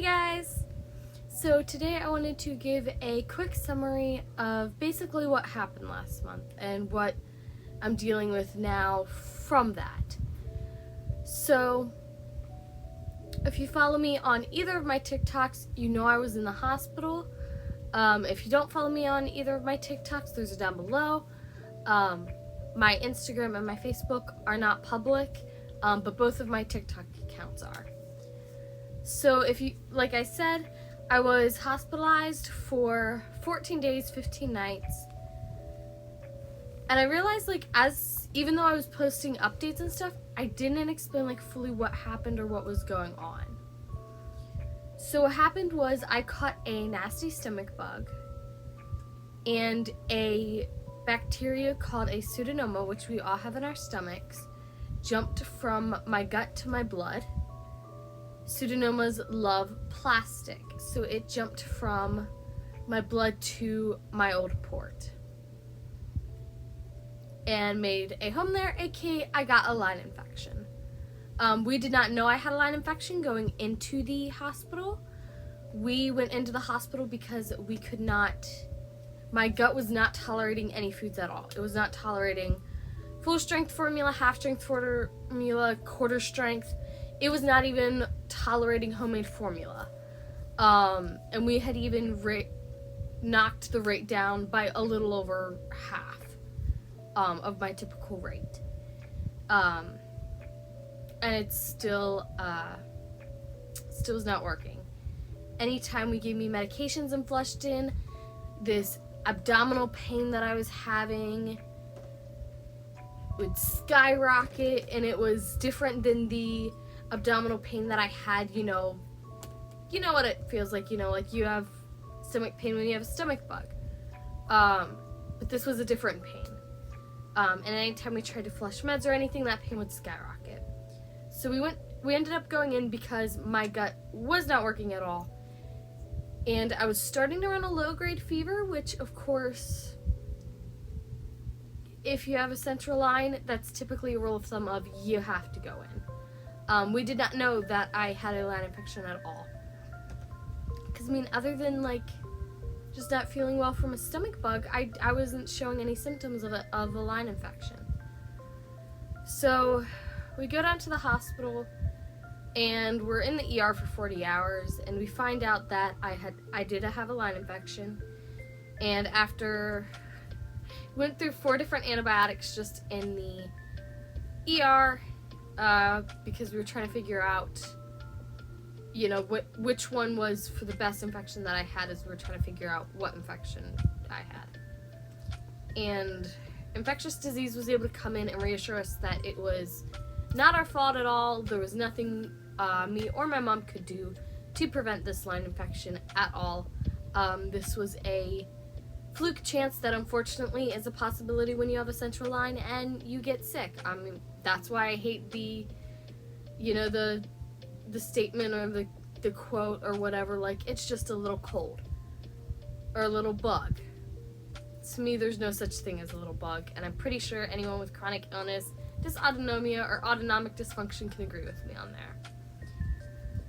guys! So today I wanted to give a quick summary of basically what happened last month and what I'm dealing with now from that. So if you follow me on either of my TikToks, you know I was in the hospital. If you don't follow me on either of my TikToks, those are down below. My Instagram and my Facebook are not public, but both of my TikTok accounts are. So if you, like I said, I was hospitalized for 14 days, 15 nights. And I realized even though I was posting updates and stuff, I didn't explain fully what happened or what was going on. So what happened was I caught a nasty stomach bug and a bacteria called a pseudomonas, which we all have in our stomachs, jumped from my gut to my blood. Pseudomonas love plastic, so it jumped from my blood to my old port and made a home there, aka I got a line infection. We did not know I had a line infection going into the hospital. We went into the hospital because my gut was not tolerating any foods at all. It was not tolerating full strength formula, half strength formula, quarter strength. It was not even tolerating homemade formula. And we had even knocked the rate down by a little over half of my typical rate. And it still was not working. Anytime we gave me medications and flushed in, this abdominal pain that I was having would skyrocket, and it was different than the abdominal pain that I had, you know what it feels like, like you have stomach pain when you have a stomach bug. But this was a different pain. And anytime we tried to flush meds or anything, that pain would skyrocket. So we ended up going in because my gut was not working at all. And I was starting to run a low-grade fever, which, of course, if you have a central line, that's typically a rule of thumb of you have to go in. We did not know that I had a line infection at all. Because, other than, just not feeling well from a stomach bug, I wasn't showing any symptoms of a line infection. So, we go down to the hospital, and we're in the ER for 40 hours, and we find out that I did have a line infection. And after went through 4 different antibiotics just in the ER, because we were trying to figure out, which one was for the best infection that I had, as we were trying to figure out what infection I had. And infectious disease was able to come in and reassure us that it was not our fault at all. There was nothing me or my mom could do to prevent this line infection at all. This was a fluke chance that unfortunately is a possibility when you have a central line and you get sick. That's why I hate the statement or the quote or whatever, it's just a little cold or a little bug. To me, there's no such thing as a little bug, and I'm pretty sure anyone with chronic illness, dysautonomia, or autonomic dysfunction can agree with me on there.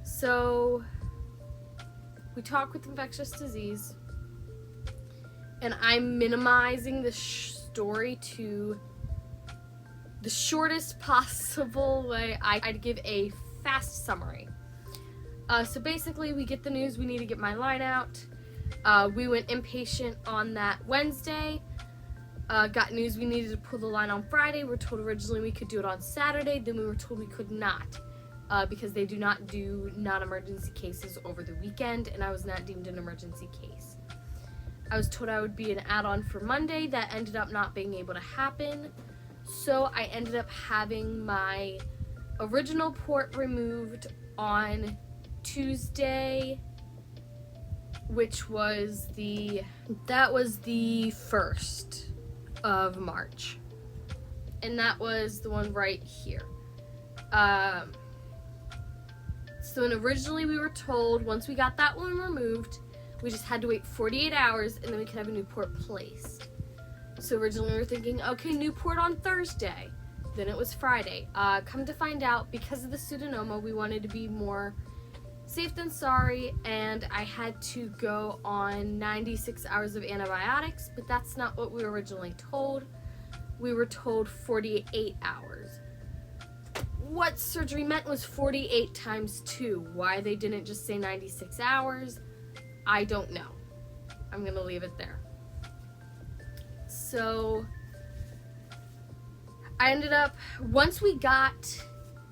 So we talk with infectious disease, and I'm minimizing the story to the shortest possible way. I'd give a fast summary. So basically, we get the news we need to get my line out. We went inpatient on that Wednesday. Got news we needed to pull the line on Friday. We were told originally we could do it on Saturday. Then we were told we could not, because they do not do non-emergency cases over the weekend, and I was not deemed an emergency case. I was told I would be an add-on for Monday. That ended up not being able to happen. So I ended up having my original port removed on Tuesday, which was the 1st of March. And that was the one right here. So originally we were told once we got that one removed, we just had to wait 48 hours and then we could have a new port placed. So originally we were thinking, okay, new port on Thursday. Then it was Friday. Come to find out, because of the pseudomonas, we wanted to be more safe than sorry, and I had to go on 96 hours of antibiotics, but that's not what we were originally told. We were told 48 hours. What surgery meant was 48 times 2. Why they didn't just say 96 hours, I don't know. I'm gonna leave it there. So I ended up, once we got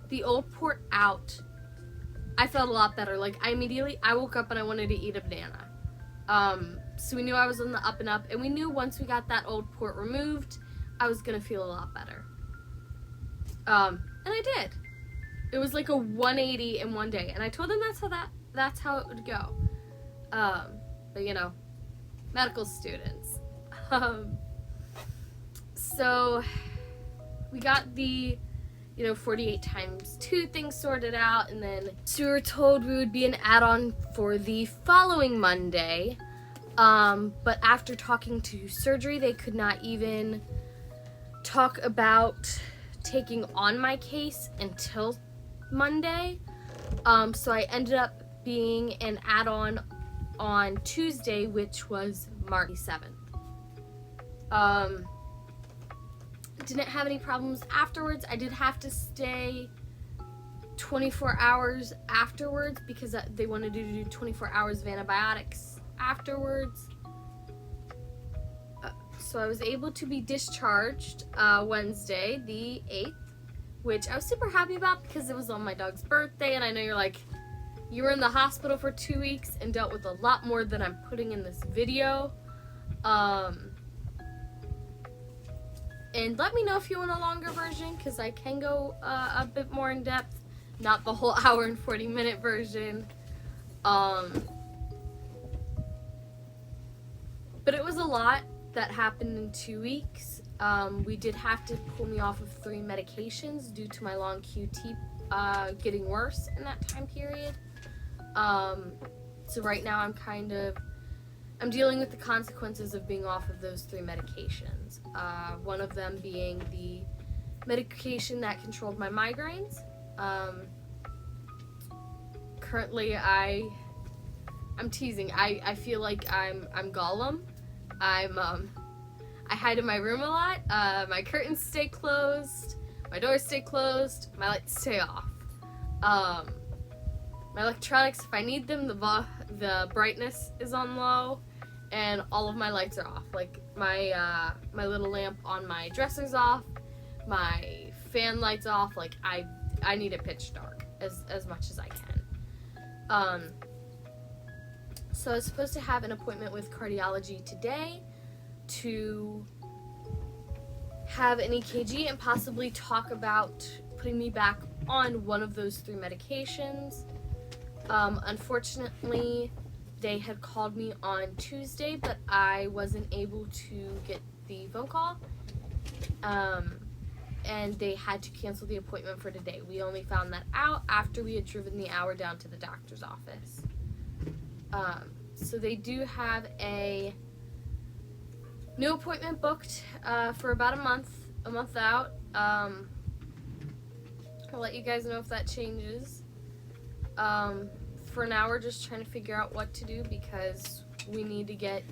the old port out, I felt a lot better. Like, I woke up and I wanted to eat a banana. So we knew I was on the up and up, and we knew once we got that old port removed, I was gonna feel a lot better. And I did. It was like a 180 in one day, and I told them that's how it would go. But you know, medical students. So we got the 48 times 2 things sorted out, and then so we were told we would be an add-on for the following Monday. But after talking to surgery, they could not even talk about taking on my case until Monday. So I ended up being an add-on on Tuesday, which was March 7th. Didn't have any problems afterwards. I did have to stay 24 hours afterwards because they wanted to do 24 hours of antibiotics afterwards. So I was able to be discharged Wednesday, the 8th, which I was super happy about because it was on my dog's birthday, and I know you're like, you were in the hospital for 2 weeks and dealt with a lot more than I'm putting in this video. And let me know if you want a longer version, because I can go a bit more in depth, not the whole hour and 40-minute version. But it was a lot that happened in 2 weeks. We did have to pull me off of 3 medications due to my long QT getting worse in that time period. So right now I'm dealing with the consequences of being off of those 3 medications. One of them being the medication that controlled my migraines. Currently, I'm teasing. I feel like I'm Gollum. I hide in my room a lot. My curtains stay closed. My doors stay closed. My lights stay off. My electronics, if I need them, the brightness is on low, and all of my lights are off. Like my little lamp on my dresser's off, my fan light's off. Like I need it pitch dark as much as I can. So I was supposed to have an appointment with cardiology today to have an EKG and possibly talk about putting me back on one of those 3 medications. Unfortunately, they had called me on Tuesday, but I wasn't able to get the phone call, and they had to cancel the appointment for today. We only found that out after we had driven the hour down to the doctor's office. So they do have a new appointment booked for about a month out. I'll let you guys know if that changes. For now, we're just trying to figure out what to do because we need to get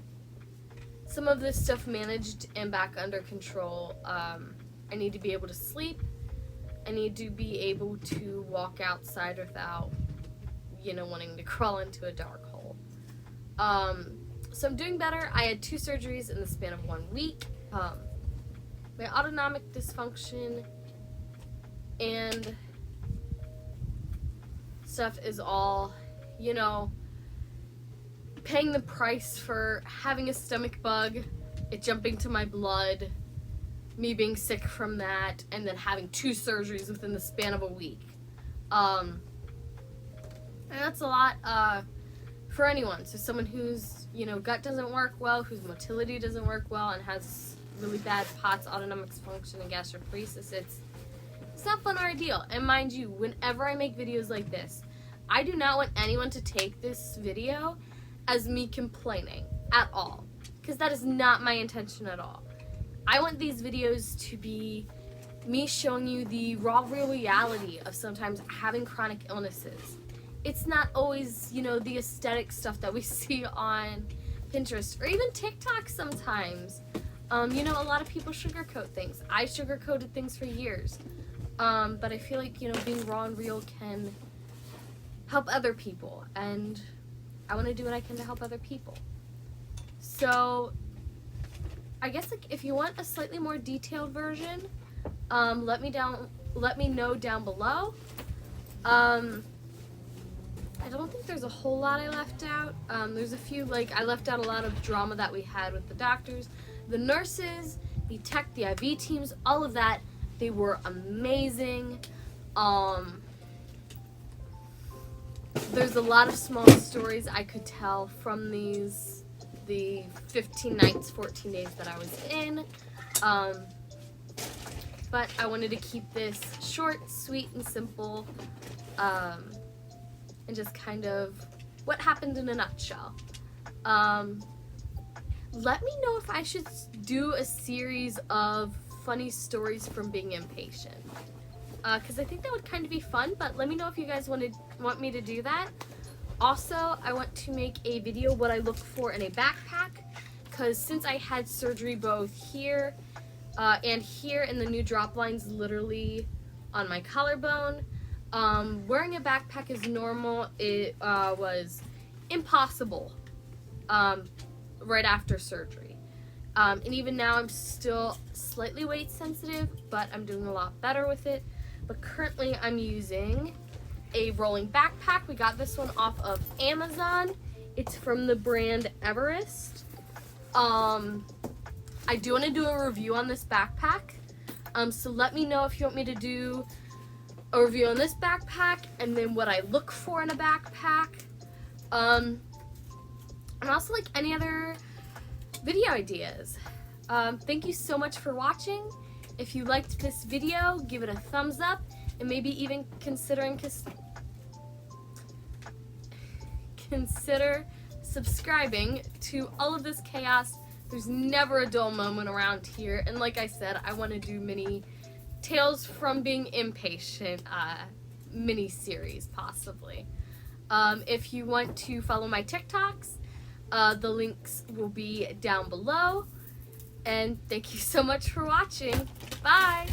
some of this stuff managed and back under control. I need to be able to sleep. I need to be able to walk outside without, wanting to crawl into a dark hole. So I'm doing better. I had 2 surgeries in the span of 1 week. My autonomic dysfunction and stuff is all, paying the price for having a stomach bug, it jumping to my blood, me being sick from that, and then having 2 surgeries within the span of a week. And that's a lot for anyone. So someone whose, gut doesn't work well, whose motility doesn't work well, and has really bad POTS, autonomic dysfunction, and gastroparesis, it's not fun or ideal. And mind you, whenever I make videos like this, I do not want anyone to take this video as me complaining at all, because that is not my intention at all. I want these videos to be me showing you the raw, real reality of sometimes having chronic illnesses it's not always, you know, the aesthetic stuff that we see on Pinterest or even TikTok sometimes. You know, a lot of people sugarcoat things. I sugarcoated things for years. But I feel like, you know, being raw and real can help other people, and I want to do what I can to help other people. So I guess, like, if you want a slightly more detailed version, let me know down below. I don't think there's a whole lot I left out. There's a few, like, I left out a lot of drama that we had with the doctors, the nurses, the tech, the IV teams, all of that. They were amazing. There's a lot of small stories I could tell from the 15 nights, 14 days that I was in. But I wanted to keep this short, sweet, and simple, and just kind of what happened in a nutshell. Let me know if I should do a series of funny stories from being impatient, because I think that would kind of be fun, but let me know if you guys want me to do that. Also, I want to make a video what I look for in a backpack, because since I had surgery both here and here, and the new drop lines literally on my collarbone, wearing a backpack is normal. It was impossible right after surgery. And even now I'm still slightly weight sensitive, but I'm doing a lot better with it. But currently I'm using a rolling backpack. We got this one off of Amazon. It's from the brand Everest. I do want to do a review on this backpack. So let me know if you want me to do a review on this backpack, and then what I look for in a backpack. And also, like, any other video ideas. Thank you so much for watching. If you liked this video, give it a thumbs up, and maybe even consider subscribing to all of this chaos. There's never a dull moment around here, and like I said, I want to do mini Tales from Being Impatient mini series, possibly. If you want to follow my TikToks, the links will be down below. And thank you so much for watching. Bye!